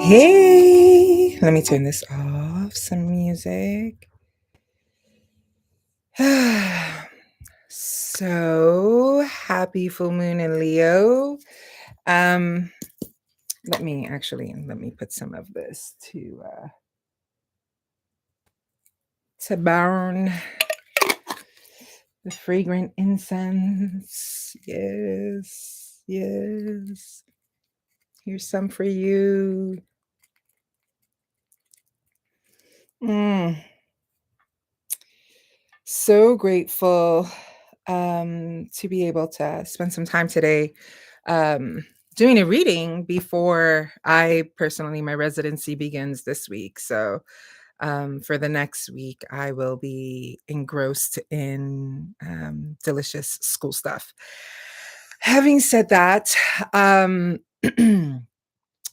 Hey, let me turn this off. Some music. So happy full moon in Leo. Um, let me put some of this to burn the fragrant incense. Yes, yes. Here's some for you. Mm, so grateful to be able to spend some time today um, doing a reading before my residency begins this week. So for the next week, I will be engrossed in delicious school stuff. Having said that,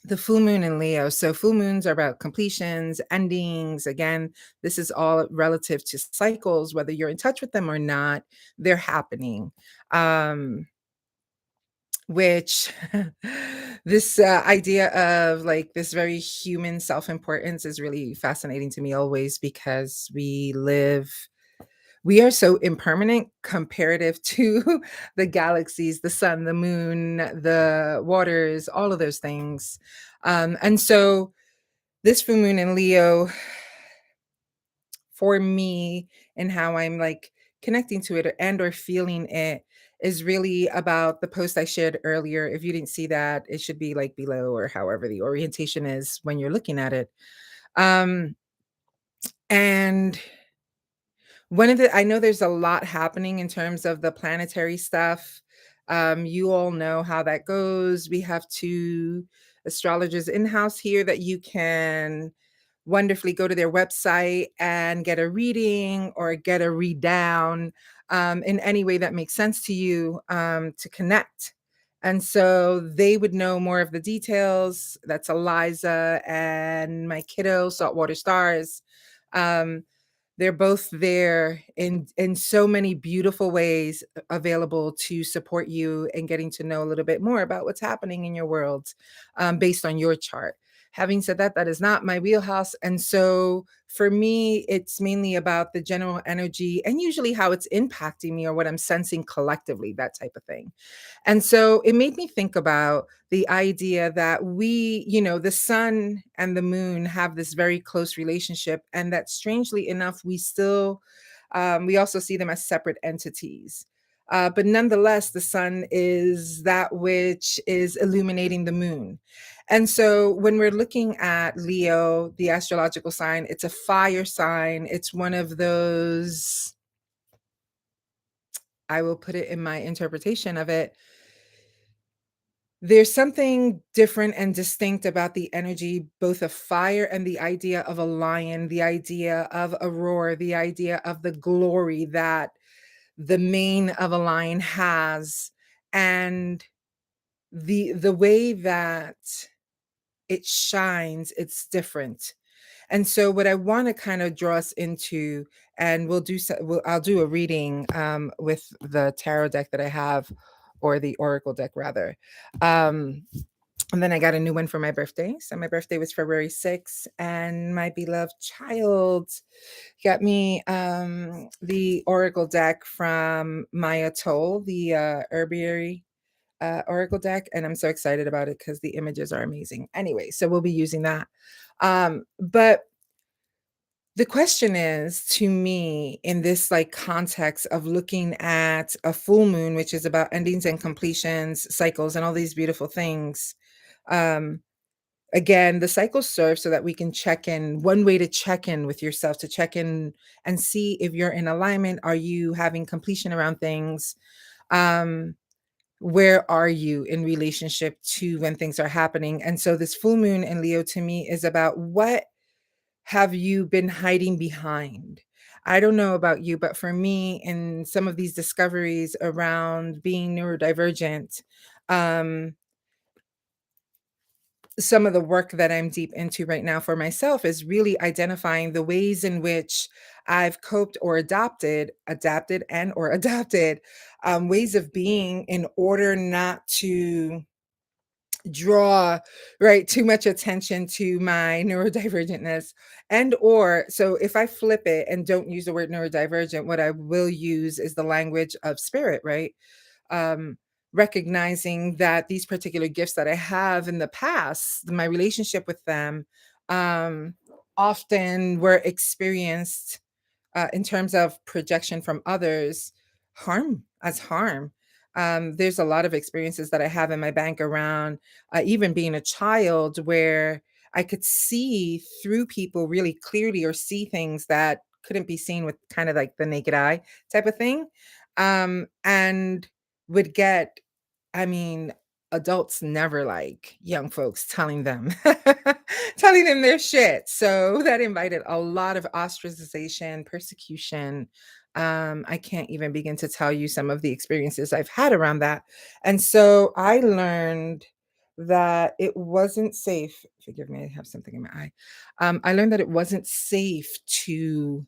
the full moon in Leo. So full moons are about completions, endings. Again, this is all relative to cycles, whether you're in touch with them or not, they're happening. Which this idea of like this very human self-importance is really fascinating to me always because we are so impermanent comparative to the galaxies, the sun, the moon, the waters, all of those things. And so this full moon in Leo for me and how I'm like connecting to it and or feeling it is really about the post I shared earlier. If you didn't see that, it should be like below or however the orientation is when you're looking at it. Um, and one of the I know there's a lot happening in terms of the planetary stuff. You all know how that goes. We have two astrologers in-house here that you can wonderfully go to their website and get a reading or get a read down in any way that makes sense to you to connect. And so they would know more of the details. That's Eliza and my kiddo, Saltwater Stars. Um, they're both there in so many beautiful ways available to support you in getting to know a little bit more about what's happening in your world based on your chart. Having said that, that is not my wheelhouse. And so for me, it's mainly about the general energy and usually how it's impacting me or what I'm sensing collectively, that type of thing. And so it made me think about the idea that the sun and the moon have this very close relationship, and that strangely enough, we also see them as separate entities. But nonetheless, the sun is that which is illuminating the moon. And so when we're looking at Leo, the astrological sign, it's a fire sign. It's one of those, I will put it in my interpretation of it. There's something different and distinct about the energy, both of fire and the idea of a lion, the idea of a roar, the idea of the glory that the mane of a lion has, and the way that it shines, it's different. And so what I want to kind of draw us into, and I'll do a reading with the tarot deck that I have, or the oracle deck rather. Um, and then I got a new one for my birthday. So my birthday was February 6th, and my beloved child got me the oracle deck from Maya Toll, the herbiary oracle deck, and I'm so excited about it because the images are amazing. Anyway, so we'll be using that. But the question is, to me, in this like context of looking at a full moon, which is about endings and completions, cycles, and all these beautiful things. Um, Again, the cycles serve so that we can check in. One way to check in with yourself, to check in and see if you're in alignment. Are you having completion around things? Um, where are you in relationship to when things are happening? And so this full moon in Leo to me is about what have you been hiding behind? I don't know about you, but for me, in some of these discoveries around being neurodivergent, um, some of the work that I'm deep into right now for myself is really identifying the ways in which I've coped or adapted and or adapted ways of being in order not to draw, right, too much attention to my neurodivergentness. And or so if I flip it and don't use the word neurodivergent, what I will use is the language of spirit, right? um, Recognizing that these particular gifts that I have in the past, my relationship with them, um, often were experienced in terms of projection from others, harm. There's a lot of experiences that I have in my bank around even being a child where I could see through people really clearly or see things that couldn't be seen with kind of like the naked eye type of thing. And would get, I mean, adults never like young folks telling them telling them their shit. So that invited a lot of ostracization, persecution. I can't even begin to tell you some of the experiences I've had around that. And so I learned that it wasn't safe. Forgive me, I have something in my eye. I learned that it wasn't safe to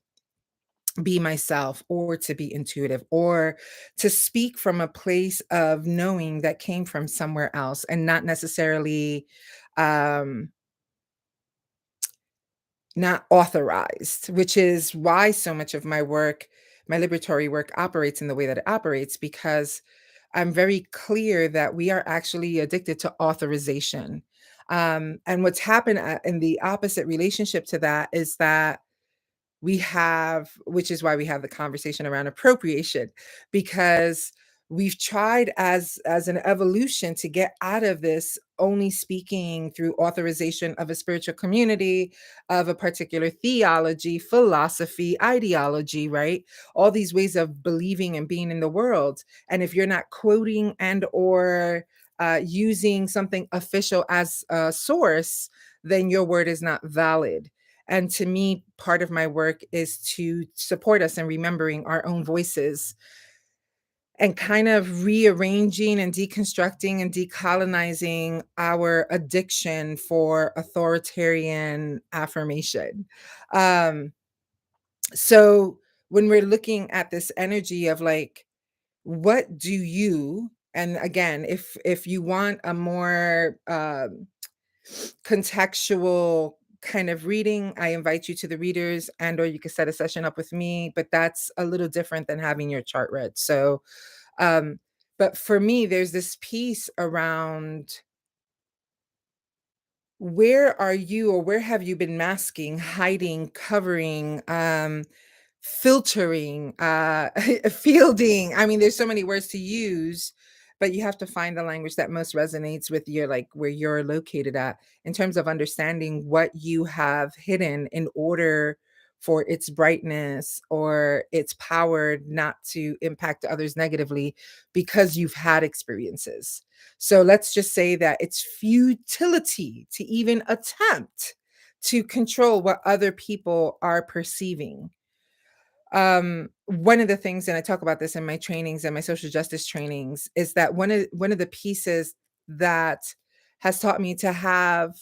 be myself or to be intuitive or to speak from a place of knowing that came from somewhere else and not necessarily um not authorized, which is why so much of my work, my liberatory work operates in the way that it operates because I'm very clear that we are actually addicted to authorization. And what's happened in the opposite relationship to that is that we have, which is why we have the conversation around appropriation, because we've tried as an evolution to get out of this only speaking through authorization of a spiritual community, of a particular theology, philosophy, ideology, right? All these ways of believing and being in the world. And if you're not quoting and or using something official as a source, then your word is not valid. And to me, part of my work is to support us in remembering our own voices and kind of rearranging and deconstructing and decolonizing our addiction for authoritarian affirmation. Um, so when we're looking at this energy of like, what do you, and again, if you want a more contextual kind of reading, I invite you to the readers and or you can set a session up with me, but that's a little different than having your chart read. So, um, but for me, there's this piece around where are you or where have you been masking, hiding, covering, filtering, fielding. I mean, there's so many words to use, but you have to find the language that most resonates with your like where you're located at in terms of understanding what you have hidden in order for its brightness or its power not to impact others negatively because you've had experiences. So let's just say that it's futility to even attempt to control what other people are perceiving. One of the things, and I talk about this in my trainings and my social justice trainings, is that one of the pieces that has taught me to have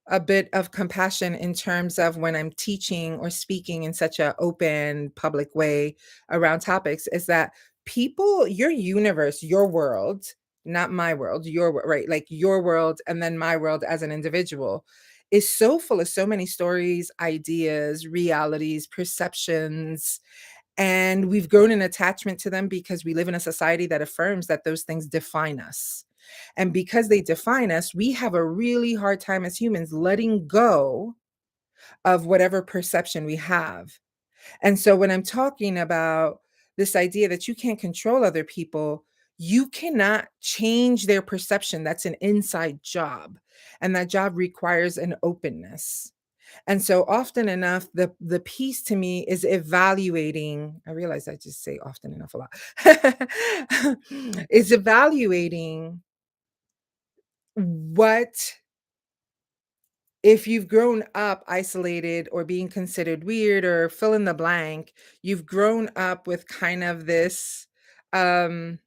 a bit of compassion in terms of when I'm teaching or speaking in such an open public way around topics is that people, your universe, your world, not my world, right, like your world and then my world as an individual is so full of so many stories, ideas, realities, perceptions, and we've grown an attachment to them because we live in a society that affirms that those things define us. And because they define us, we have a really hard time as humans letting go of whatever perception we have. And so when I'm talking about this idea that you can't control other people, you cannot change their perception. That's an inside job. And that job requires an openness. And so often enough, the piece to me is evaluating. I realize I just say often enough a lot. Is evaluating what if you've grown up isolated or being considered weird or fill in the blank, you've grown up with kind of this um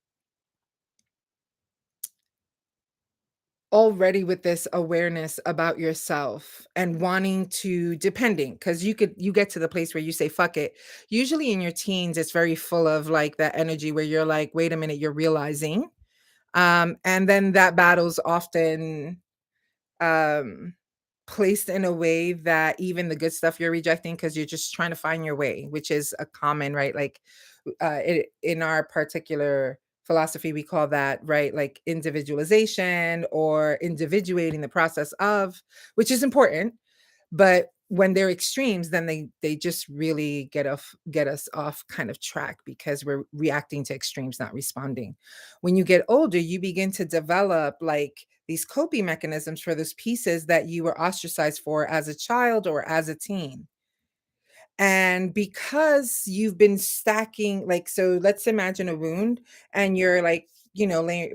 already with this awareness about yourself and wanting to depending because you get to the place where you say fuck it. Usually in your teens it's very full of like that energy where you're like wait a minute, you're realizing And then that battle's often um, placed in a way that even the good stuff you're rejecting because you're just trying to find your way, which is a common, right? Like in our particular philosophy, we call that, right, like individualization or individuating the process of, which is important. But when they're extremes, then they just really get us off kind of track because we're reacting to extremes, not responding. When you get older, you begin to develop like these coping mechanisms for those pieces that you were ostracized for as a child or as a teen. And because you've been stacking, like, so let's imagine a wound and you're like,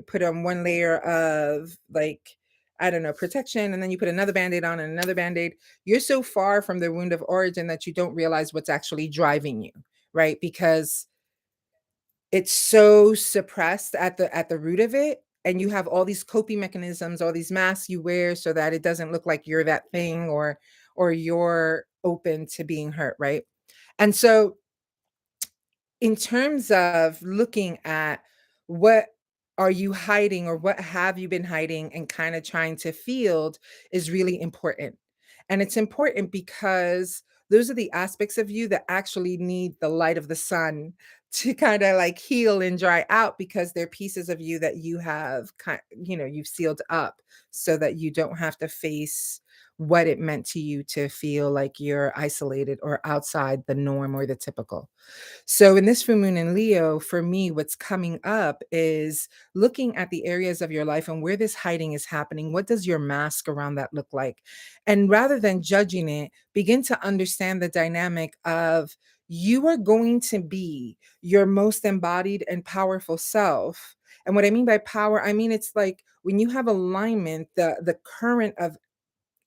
put on one layer of like, I don't know, protection, and then you put another band-aid on and another band-aid. You're so far from the wound of origin that you don't realize what's actually driving you, right? Because it's so suppressed at the root of it, and you have all these coping mechanisms, all these masks you wear so that it doesn't look like you're that thing or you're open to being hurt, right? And so in terms of looking at what are you hiding or what have you been hiding and kind of trying to field is really important. And it's important because those are the aspects of you that actually need the light of the sun to kind of like heal and dry out because they're pieces of you that you have you've sealed up so that you don't have to face what it meant to you to feel like you're isolated or outside the norm or the typical. So in this full moon in Leo, for me, what's coming up is looking at the areas of your life and where this hiding is happening. What does your mask around that look like? And rather than judging it, begin to understand the dynamic of you are going to be your most embodied and powerful self. And what I mean by power, I mean it's like when you have alignment, the current of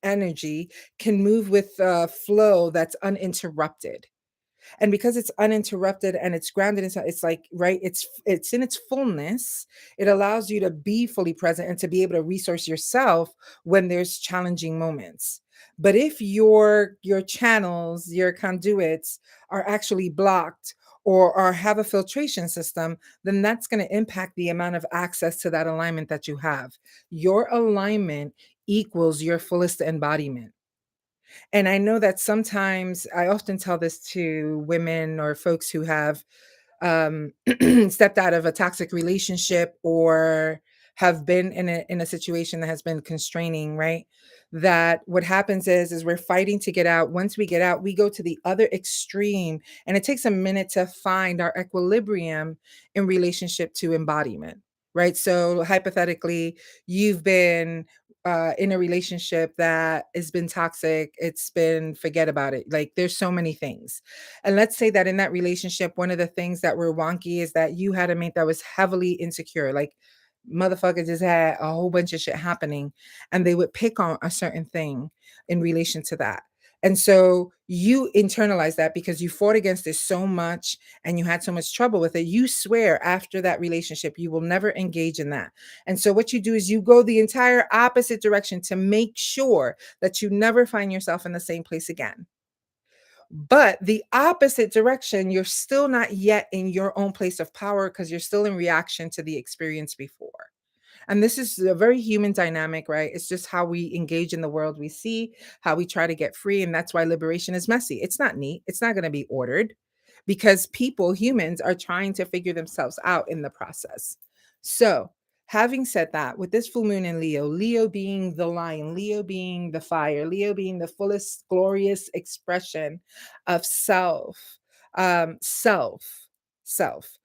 energy can move with a flow that's uninterrupted, and because it's uninterrupted and it's grounded inside, it's like, right, it's in its fullness. It allows you to be fully present and to be able to resource yourself when there's challenging moments. But if your channels, your conduits are actually blocked or have a filtration system, then that's going to impact the amount of access to that alignment that you have. Your alignment equals your fullest embodiment. And I know that sometimes I often tell this to women or folks who have stepped out of a toxic relationship or have been in a situation that has been constraining, right? That what happens is we're fighting to get out. Once we get out, we go to the other extreme, and it takes a minute to find our equilibrium in relationship to embodiment, right? So hypothetically, you've been in a relationship that has been toxic. It's been forget about it. Like there's so many things, and let's say that in that relationship, one of the things that were wonky is that you had a mate that was heavily insecure. Like, motherfucker just had a whole bunch of shit happening, and they would pick on a certain thing in relation to that. And so you internalize that because you fought against it so much and you had so much trouble with it. You swear after that relationship, you will never engage in that. And so what you do is you go the entire opposite direction to make sure that you never find yourself in the same place again. But the opposite direction, you're still not yet in your own place of power because you're still in reaction to the experience before. And this is a very human dynamic, right? It's just how we engage in the world we see, how we try to get free. And that's why liberation is messy. It's not neat. It's not going to be ordered because people, humans, are trying to figure themselves out in the process. So, having said that, with this full moon in Leo, Leo being the lion, Leo being the fire, Leo being the fullest glorious expression of self, self,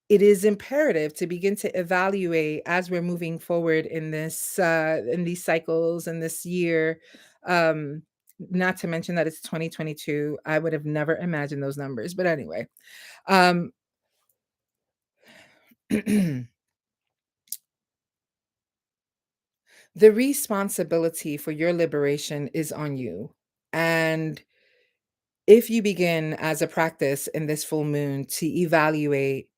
it is imperative to begin to evaluate as we're moving forward in this in these cycles in this year. um Not to mention that it's 2022. I would have never imagined those numbers, but anyway. um the responsibility for your liberation is on you. And if you begin as a practice in this full moon to evaluate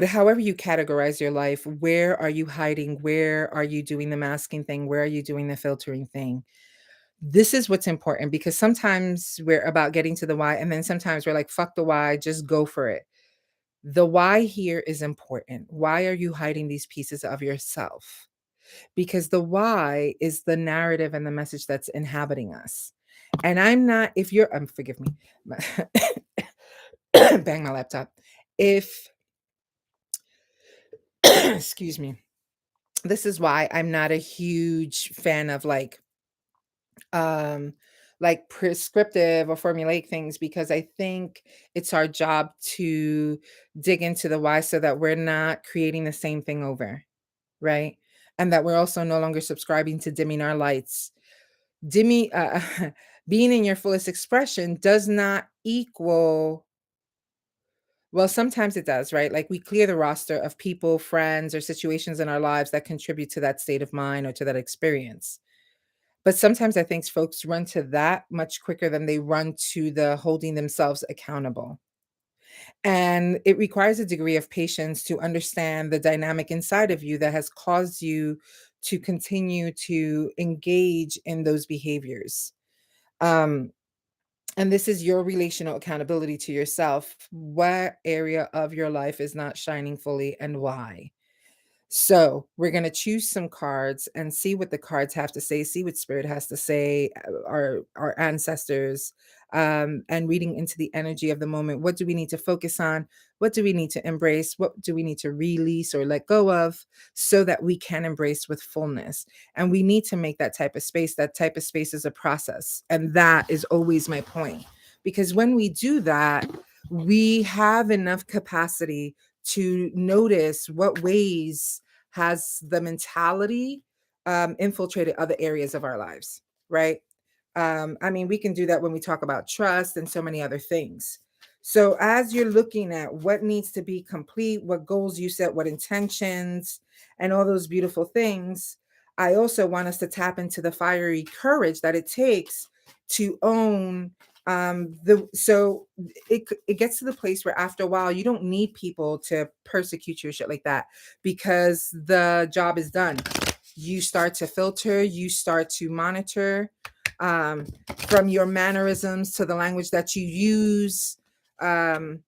however you categorize your life, where are you hiding? Where are you doing the masking thing? Where are you doing the filtering thing? This is what's important because sometimes we're about getting to the why, and then sometimes we're like, fuck the why, just go for it. The why here is important. Why are you hiding these pieces of yourself? Because the why is the narrative and the message that's inhabiting us. And I'm not, if you're, forgive me, bang my laptop. If, excuse me, this is why I'm not a huge fan of um, like prescriptive or formulaic things, because I think it's our job to dig into the why so that we're not creating the same thing over, right? And that we're also no longer subscribing to dimming our lights. Dimming, being in your fullest expression does not equal, well, sometimes it does, right? Like we clear the roster of people, friends, or situations in our lives that contribute to that state of mind or to that experience. But sometimes I think folks run to that much quicker than they run to the holding themselves accountable. And it requires a degree of patience to understand the dynamic inside of you that has caused you to continue to engage in those behaviors. Um, and this is your relational accountability to yourself. What area of your life is not shining fully and why? So we're going to choose some cards and see what the cards have to say, see what spirit has to say, our ancestors, and reading into the energy of the moment. What do we need to focus on? What do we need to embrace? What do we need to release or let go of so that we can embrace with fullness? And we need to make that type of space. That type of space is a process. And that is always my point. Because when we do that, we have enough capacity to notice what ways has the mentality infiltrated other areas of our lives, right? I mean, we can do that when we talk about trust and so many other things. So, as you're looking at what needs to be complete, what goals you set, what intentions, and all those beautiful things, I also want us to tap into the fiery courage that it takes to own the so it gets to the place where after a while you don't need people to persecute you or shit like that, because the job is done. You start to filter, you start to monitor, um, from your mannerisms to the language that you use, um,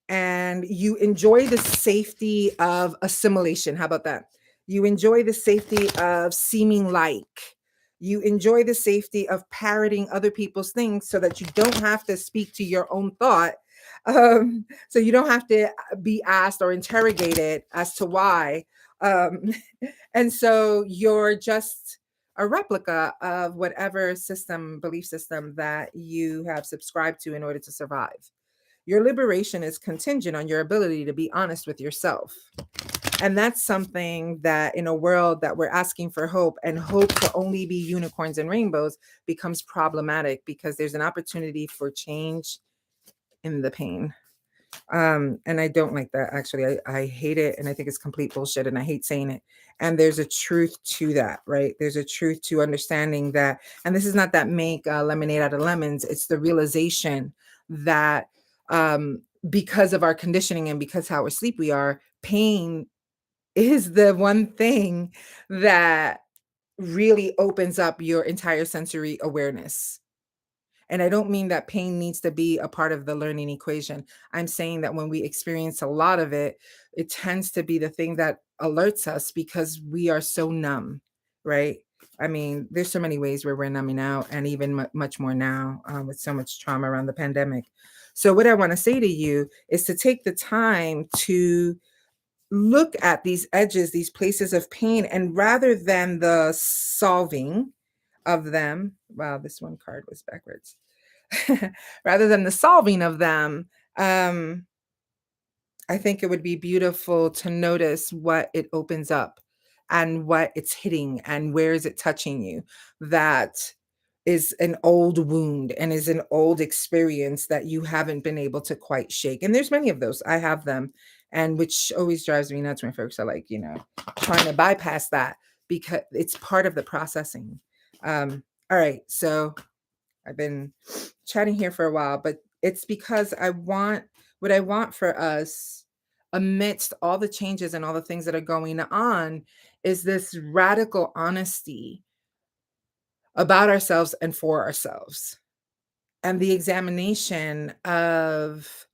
and you enjoy the safety of assimilation. How about that? You enjoy the safety of seeming like. You enjoy the safety of parroting other people's things so that you don't have to speak to your own thought. So you don't have to be asked or interrogated as to why. Um, and so you're just a replica of whatever system, belief system that you have subscribed to in order to survive. Your liberation is contingent on your ability to be honest with yourself. And that's something that in a world that we're asking for hope and hope to only be unicorns and rainbows becomes problematic, because there's an opportunity for change in the pain. And I don't like that actually. I hate it, and I think it's complete bullshit, and I hate saying it. And there's a truth to that, right? There's a truth to understanding that, and this is not that make lemonade out of lemons. It's the realization that because of our conditioning and because how asleep we are, pain is the one thing that really opens up your entire sensory awareness. And I don't mean that pain needs to be a part of the learning equation. I'm saying that when we experience a lot of it, it tends to be the thing that alerts us because we are so numb, right? I mean, there's so many ways where we're numbing out, and even much more now with so much trauma around the pandemic. So, what I want to say to you is to take the time to look at these edges, these places of pain, and rather than the solving of them, wow, this one card was backwards. Rather than the solving of them, um, I think it would be beautiful to notice what it opens up and what it's hitting and where is it touching you. That is an old wound and is an old experience that you haven't been able to quite shake. And there's many of those. I have them. And which always drives me nuts when folks are like, trying to bypass that because it's part of the processing. All right. So I've been chatting here for a while, but it's because what I want for us amidst all the changes and all the things that are going on is this radical honesty about ourselves and for ourselves, and the examination of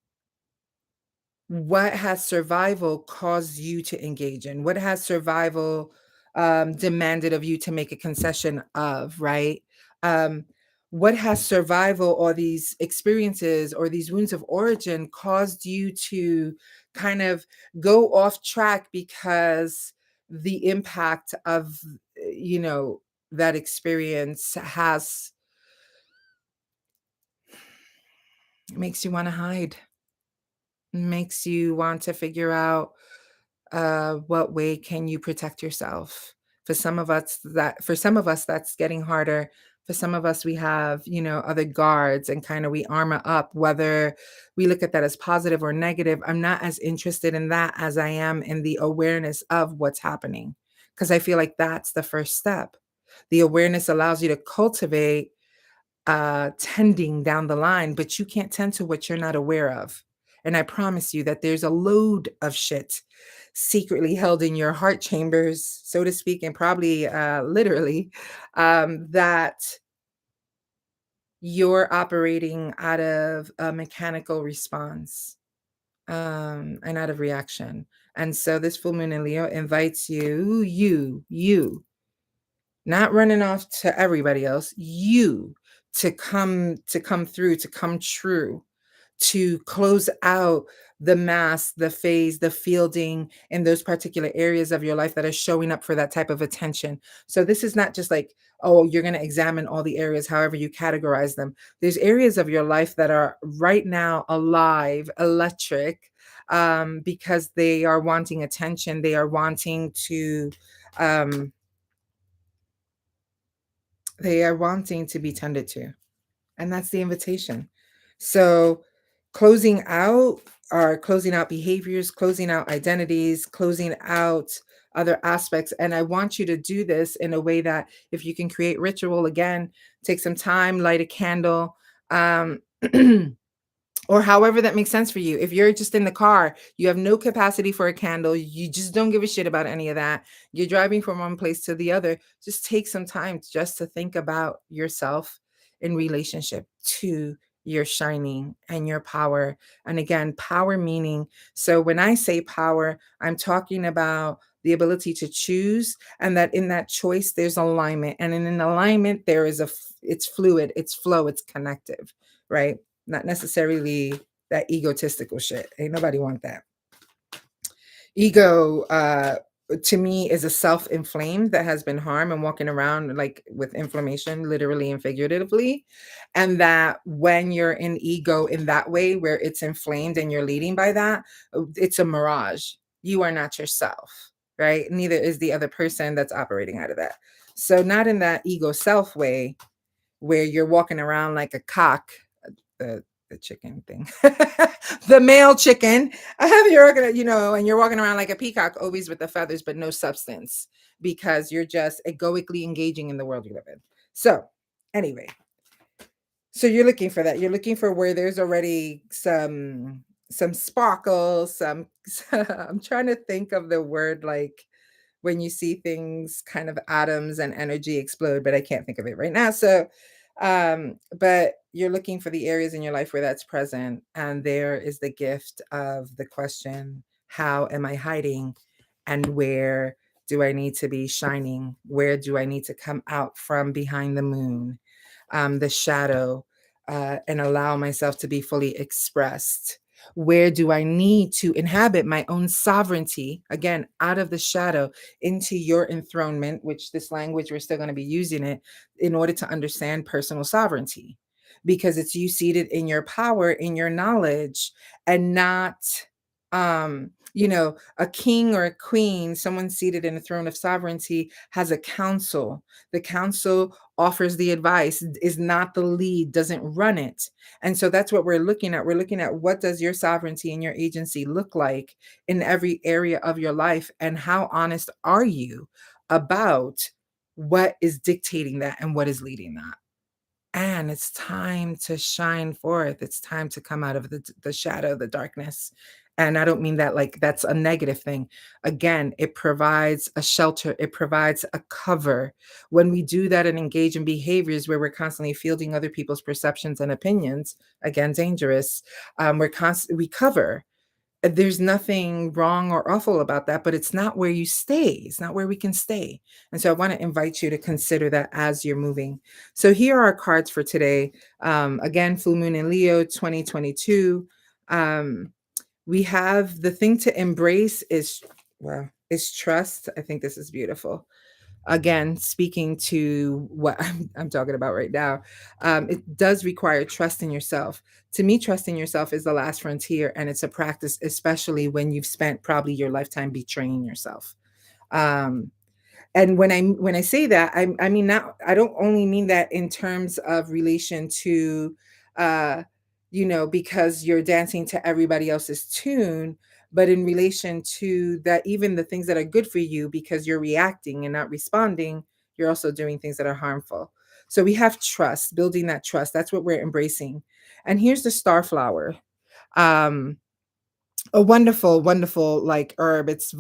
What has survival caused you to engage in? What has survival demanded of you to make a concession of, right? Um, what has survival or these experiences or these wounds of origin caused you to kind of go off track because the impact of, you know, that experience has makes you want to hide, makes you want to figure out what way can you protect yourself? For some of us that's getting harder. For some of us we have, you know, other guards and kind of we armor up, whether we look at that as positive or negative. I'm not as interested in that as I am in the awareness of what's happening, because I feel like that's the first step. The awareness allows you to cultivate tending down the line, but you can't tend to what you're not aware of. And I promise you that there's a load of shit secretly held in your heart chambers, so to speak, and probably literally, that you're operating out of a mechanical response and out of reaction. And so this full moon in Leo invites you, not running off to everybody else, you to come through, to come true, to close out the mass, the phase, the fielding in those particular areas of your life that are showing up for that type of attention. So this is not just like, oh, you're going to examine all the areas, however you categorize them. There's areas of your life that are right now alive, electric, because they are wanting attention. They are wanting to, um, they are wanting to be tended to. And that's the invitation. So closing out behaviors, closing out identities, closing out other aspects. And I want you to do this in a way that if you can create ritual again, take some time, light a candle. Um, or however that makes sense for you. If you're just in the car, you have no capacity for a candle, you just don't give a shit about any of that. You're driving from one place to the other. Just take some time just to think about yourself in relationship to your shining and your power. And again, power meaning, so when I say power, I'm talking about the ability to choose, and that in that choice there's alignment, and in an alignment there is it's fluid, it's flow, it's connective, right? Not necessarily that egotistical shit. Ain't nobody want that. Ego, to me, is a self-inflamed that has been harmed and walking around like with inflammation, literally and figuratively. And that when you're in ego in that way, where it's inflamed and you're leading by that, it's a mirage. You are not yourself, right? Neither is the other person that's operating out of that. So not in that ego self way where you're walking around like a cock, the chicken thing, the male chicken. I have you're gonna, you know, and you're walking around like a peacock, always with the feathers, but no substance, because you're just egoically engaging in the world you live in. So, anyway, so you're looking for that. You're looking for where there's already some sparkle, some. I'm trying to think of the word like when you see things kind of atoms and energy explode, but I can't think of it right now. So, but you're looking for the areas in your life where that's present. And there is the gift of the question, how am I hiding? And where do I need to be shining? Where do I need to come out from behind the moon, the shadow, and allow myself to be fully expressed? Where do I need to inhabit my own sovereignty, again, out of the shadow into your enthronement, which this language, we're still going to be using it in order to understand personal sovereignty, because it's you seated in your power, in your knowledge, and not, a king or a queen, someone seated in a throne of sovereignty has a council. The council offers the advice, is not the lead, doesn't run it. And so that's what we're looking at. We're looking at what does your sovereignty and your agency look like in every area of your life, and how honest are you about what is dictating that and what is leading that. And it's time to shine forth. It's time to come out of the shadow, the darkness. And I don't mean that like that's a negative thing. Again, it provides a shelter, it provides a cover. When we do that and engage in behaviors where we're constantly fielding other people's perceptions and opinions, again, dangerous, we cover. There's nothing wrong or awful about that, but it's not where you stay. It's not where we can stay. And so I want to invite you to consider that as you're moving. So here are our cards for today. Again, full moon in Leo 2022. Um, we have the thing to embrace is, well, is trust. I think this is beautiful. Again, speaking to what I'm talking about right now, it does require trust in yourself. To me, trust in yourself is the last frontier, and it's a practice, especially when you've spent probably your lifetime betraying yourself. Um, and when I say that, I mean not I don't only mean that in terms of relation to uh because you're dancing to everybody else's tune, but in relation to that, even the things that are good for you, because you're reacting and not responding, you're also doing things that are harmful. So we have trust, building that trust. That's what we're embracing. And here's the star flower. um a wonderful, wonderful like herb. It's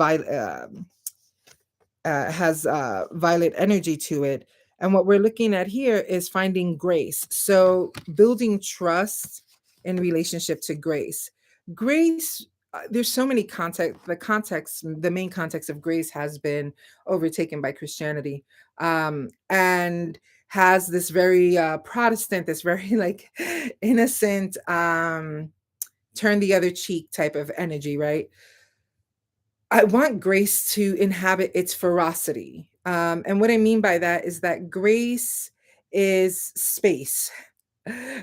has violet energy to it. And what we're looking at here is finding grace. So building trust in relationship to grace. Grace, there's so many context. The main context of grace has been overtaken by Christianity, and has this very Protestant, this very like innocent, turn the other cheek type of energy, right? I want grace to inhabit its ferocity. And what I mean by that is that grace is space,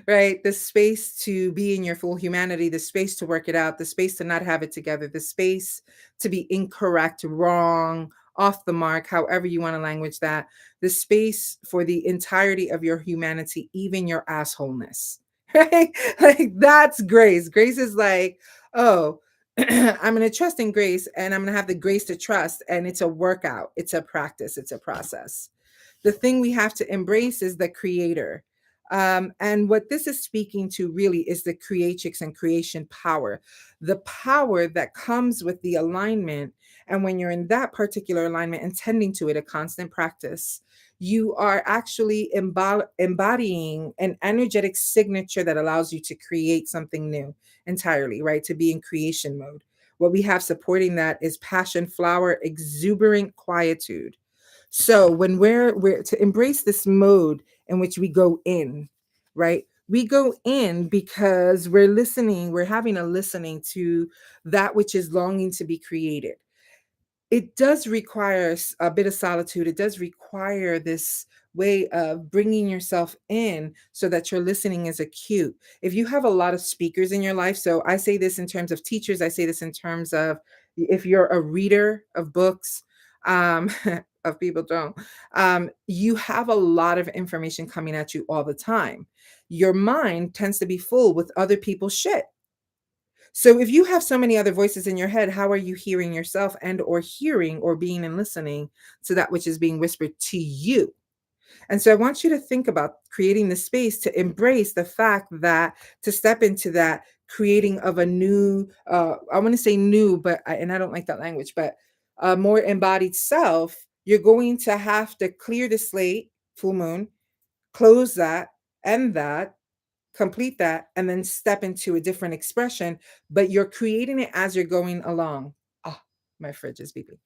right? The space to be in your full humanity, the space to work it out, the space to not have it together, the space to be incorrect, wrong, off the mark, however you want to language that, the space for the entirety of your humanity, even your assholeness, right? Like that's grace. Grace is like, oh, I'm going to trust in grace, and I'm going to have the grace to trust. And it's a workout, it's a practice, it's a process. The thing we have to embrace is the creator. And what this is speaking to really is the creatrix and creation power, the power that comes with the alignment. And when you're in that particular alignment and tending to it, a constant practice, you are actually embodying an energetic signature that allows you to create something new entirely, right? To be in creation mode. What we have supporting that is passion flower, exuberant quietude. So when we're to embrace this mode in which we go in, right? We go in because we're listening, we're having a listening to that which is longing to be created. It does require a bit of solitude. It does require this way of bringing yourself in so that your listening is acute. If you have a lot of speakers in your life, so I say this in terms of teachers, I say this in terms of if you're a reader of books, of people don't, you have a lot of information coming at you all the time. Your mind tends to be full with other people's shit. So if you have so many other voices in your head, how are you hearing yourself and or hearing or being and listening to that which is being whispered to you? And so I want you to think about creating the space to embrace the fact that to step into that creating of a new, I want to say new, and I don't like that language, but a more embodied self, you're going to have to clear the slate, full moon, close that, end that, complete that, and then step into a different expression, but you're creating it as you're going along. Ah, my fridge is beeping.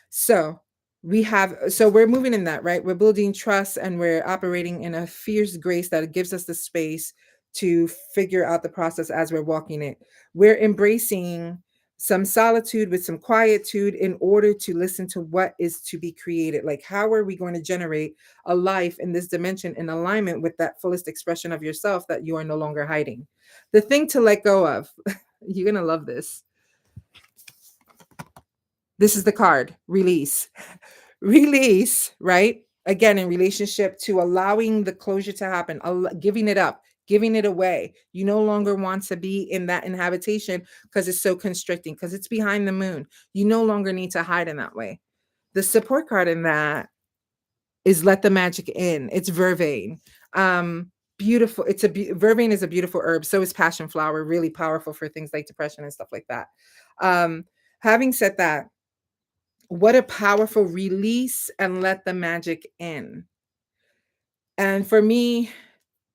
So we're moving in that, right? We're building trust and we're operating in a fierce grace that gives us the space to figure out the process as we're walking it. We're embracing some solitude with some quietude in order to listen to what is to be created. Like, how are we going to generate a life in this dimension in alignment with that fullest expression of yourself that you are no longer hiding? The thing to let go of, you're going to love this. This is the card, release. Release, right? Again, in relationship to allowing the closure to happen, giving it up, giving it away. You no longer want to be in that inhabitation because it's so constricting, because it's behind the moon. You no longer need to hide in that way. The support card in that is let the magic in. It's vervain. Beautiful. Vervain is a beautiful herb. So is passion flower, really powerful for things like depression and stuff like that. Having said that, what a powerful release and let the magic in. And for me,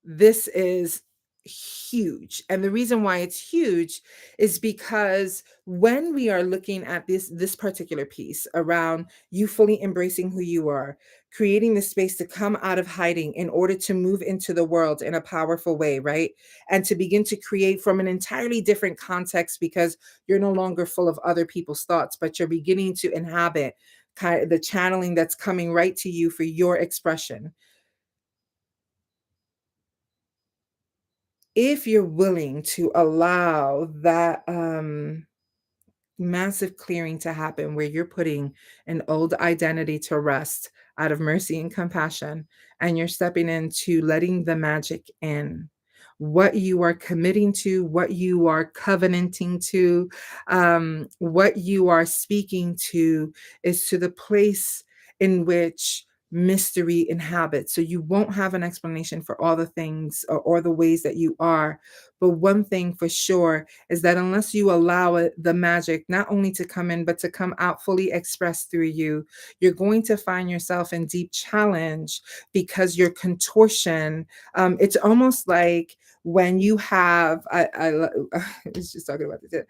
this is huge. And the reason why it's huge is because when we are looking at this particular piece around you fully embracing who you are, creating the space to come out of hiding in order to move into the world in a powerful way, right? And to begin to create from an entirely different context because you're no longer full of other people's thoughts, but you're beginning to inhabit kind of the channeling that's coming right to you for your expression. If you're willing to allow that massive clearing to happen where you're putting an old identity to rest out of mercy and compassion, and you're stepping into letting the magic in. What you are committing to, what you are covenanting to, what you are speaking to is to the place in which mystery inhabits. So you won't have an explanation for all the things or the ways that you are. But one thing for sure is that unless you allow it, the magic not only to come in, but to come out fully expressed through you, you're going to find yourself in deep challenge because your contortion, it's almost like when you have, I was just talking about this,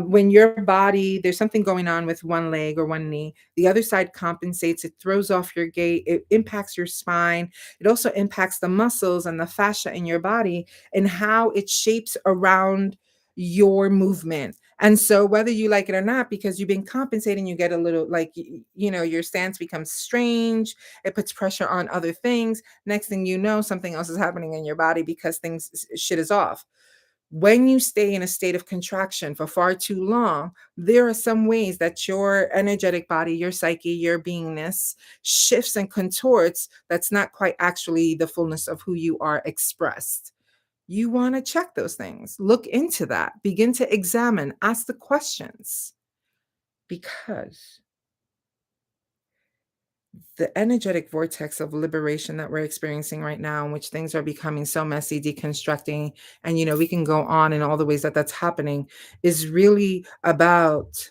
when your body, there's something going on with one leg or one knee, the other side compensates, it throws off your gait, it impacts your spine, it also impacts the muscles and the fascia in your body and how it shapes around your movement. And so whether you like it or not, because you've been compensating, you get a little like your stance becomes strange. It puts pressure on other things. Next thing you know, something else is happening in your body because shit is off. When you stay in a state of contraction for far too long, there are some ways that your energetic body, your psyche, your beingness shifts and contorts that's not quite actually the fullness of who you are expressed. You want to check those things. Look into that. Begin to examine, ask the questions because the energetic vortex of liberation that we're experiencing right now, in which things are becoming so messy, deconstructing, and we can go on in all the ways that that's happening, is really about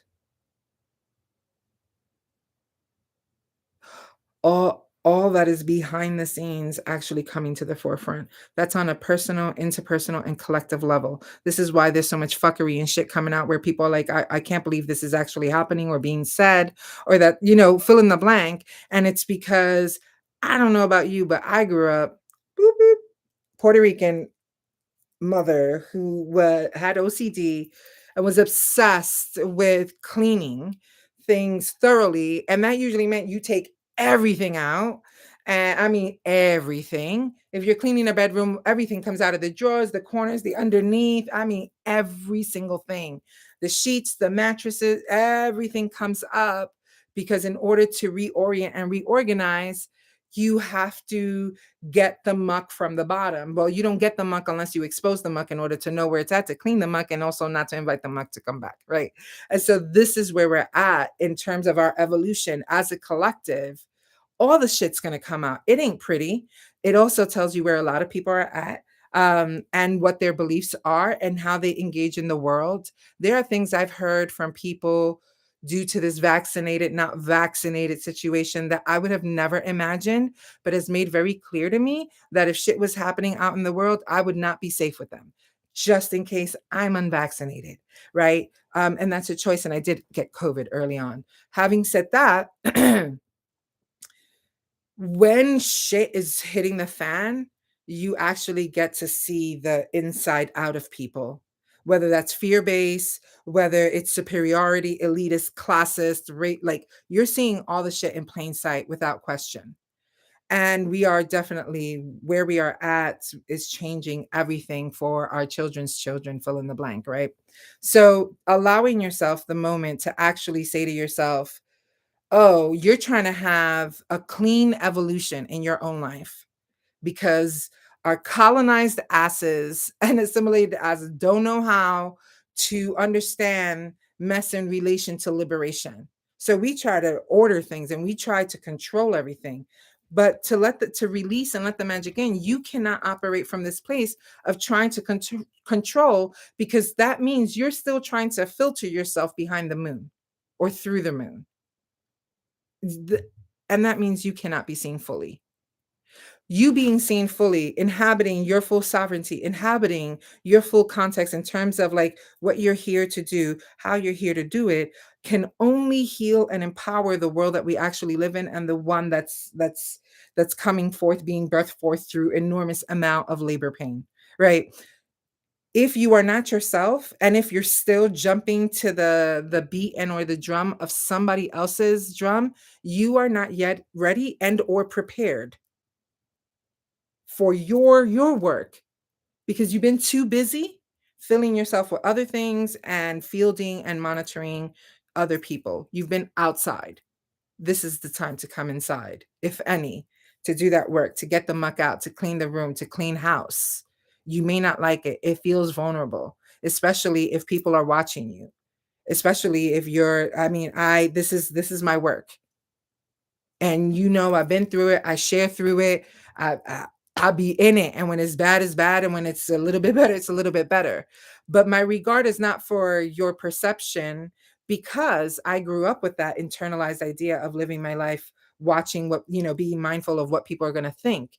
all that is behind the scenes actually coming to the forefront. That's on a personal, interpersonal, and collective level. This is why there's so much fuckery and shit coming out where people are like, I can't believe this is actually happening or being said, or that, fill in the blank. And it's because I don't know about you, but I grew up boop, boop, Puerto Rican mother who had OCD and was obsessed with cleaning things thoroughly. And that usually meant you take everything out. And I mean, everything. If you're cleaning a bedroom, everything comes out of the drawers, the corners, the underneath. I mean, every single thing. The sheets, the mattresses, everything comes up because in order to reorient and reorganize, you have to get the muck from the bottom. Well, you don't get the muck unless you expose the muck in order to know where it's at to clean the muck and also not to invite the muck to come back, right? And so this is where we're at in terms of our evolution as a collective. All the shit's going to come out. It ain't pretty. It also tells you where a lot of people are at, and what their beliefs are and how they engage in the world. There are things I've heard from people due to this vaccinated, not vaccinated situation that I would have never imagined, but has made very clear to me that if shit was happening out in the world, I would not be safe with them, just in case I'm unvaccinated, right? And that's a choice. And I did get COVID early on. Having said that, when shit is hitting the fan, you actually get to see the inside out of people, whether that's fear based, whether it's superiority, elitist, classist, rate, like you're seeing all the shit in plain sight without question. And we are definitely where we are at is changing everything for our children's children, fill in the blank, right? So allowing yourself the moment to actually say to yourself, oh, you're trying to have a clean evolution in your own life because our colonized asses and assimilated asses don't know how to understand mess in relation to liberation. So we try to order things and we try to control everything. But to release and let the magic in, you cannot operate from this place of trying to control because that means you're still trying to filter yourself behind the moon or through the moon. The and that means you cannot be seen fully. You being seen fully, inhabiting your full sovereignty, inhabiting your full context in terms of like what you're here to do, how you're here to do it, can only heal and empower the world that we actually live in, and the one that's coming forth, being birthed forth through enormous amount of labor pain, right? If you are not yourself, and if you're still jumping to the beat and or the drum of somebody else's drum, you are not yet ready and or prepared for your work, because you've been too busy filling yourself with other things and fielding and monitoring other people. You've been outside. This is the time to come inside, if any, to do that work, to get the muck out, to clean the room, to clean house. You may not like it. It feels vulnerable, especially if people are watching you, especially if you're, I mean, this is my work. And I've been through it. I share through it. I'll be in it. And when it's bad, it's bad. And when it's a little bit better, it's a little bit better. But my regard is not for your perception, because I grew up with that internalized idea of living my life watching what, being mindful of what people are going to think.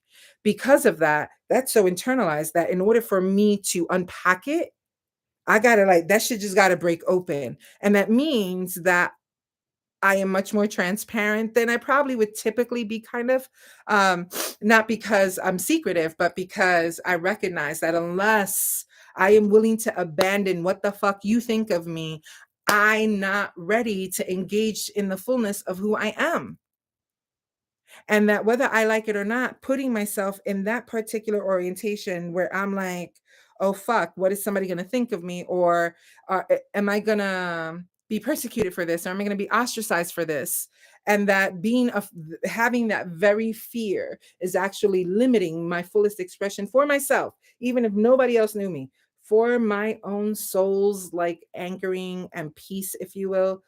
Because of that, that's so internalized that in order for me to unpack it, I got to like, that shit just got to break open. And that means that I am much more transparent than I probably would typically be, kind of, um, not because I'm secretive, but because I recognize that unless I am willing to abandon what the fuck you think of me, I'm not ready to engage in the fullness of who I am. And that whether I like it or not, putting myself in that particular orientation where I'm like, oh fuck, what is somebody going to think of me? Or am I going to be persecuted for this? Or am I going to be ostracized for this? And that having that very fear is actually limiting my fullest expression for myself, even if nobody else knew me, for my own soul's like anchoring and peace, if you will.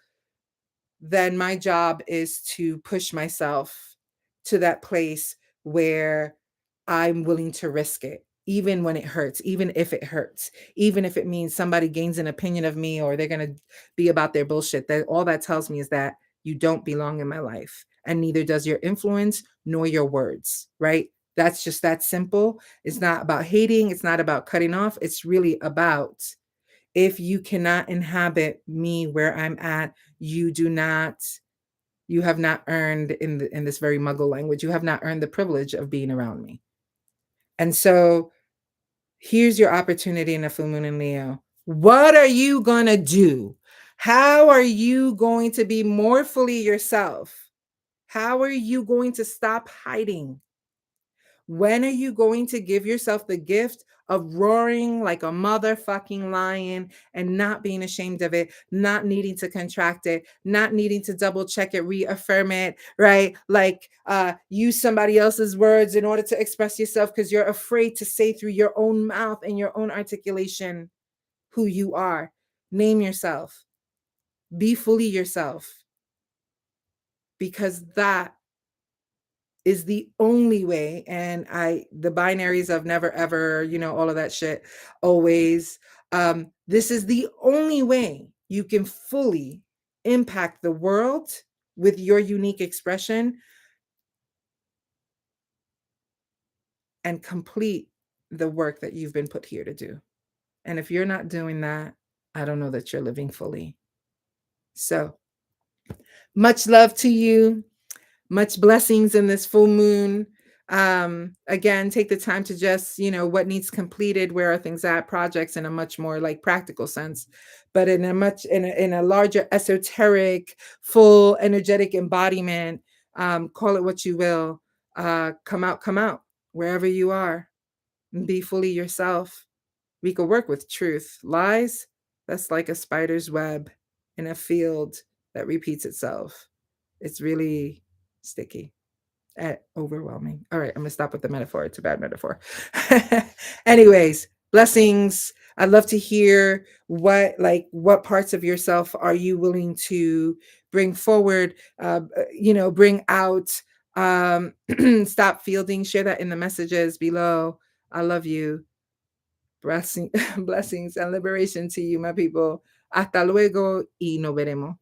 Then my job is to push myself to that place where I'm willing to risk it, even when it hurts, even if it hurts, even if it means somebody gains an opinion of me or they're going to be about their bullshit. That all that tells me is that you don't belong in my life, and neither does your influence nor your words, right? That's just that simple. It's not about hating, it's not about cutting off. It's really about, if you cannot inhabit me where I'm at, you do not, you have not earned, in this very muggle language, you have not earned the privilege of being around me. And so here's your opportunity in a full moon in Leo. What are you gonna do? How are you going to be more fully yourself? How are you going to stop hiding? When are you going to give yourself the gift of roaring like a motherfucking lion and not being ashamed of it, not needing to contract it, not needing to double check it, reaffirm it, right? Like use somebody else's words in order to express yourself because you're afraid to say through your own mouth and your own articulation who you are. Name yourself. Be fully yourself, because that is the only way. And the binaries of never ever, all of that shit, always, this is the only way you can fully impact the world with your unique expression and complete the work that you've been put here to do. And if you're not doing that, I don't know that you're living fully. So much love to you. Much blessings in this full moon. Again, take the time to just, what needs completed, where are things at, projects in a much more like practical sense, but in a larger esoteric, full energetic embodiment. Call it what you will. Come out, wherever you are, and be fully yourself. We could work with truth. Lies, that's like a spider's web in a field that repeats itself. It's really sticky and overwhelming. All right, I'm gonna stop with the metaphor. It's a bad metaphor. Anyways, blessings. I'd love to hear what parts of yourself are you willing to bring forward, bring out, stop fielding, share that in the messages below. I love you. Blessings and liberation to you, my people. Hasta luego y nos veremos.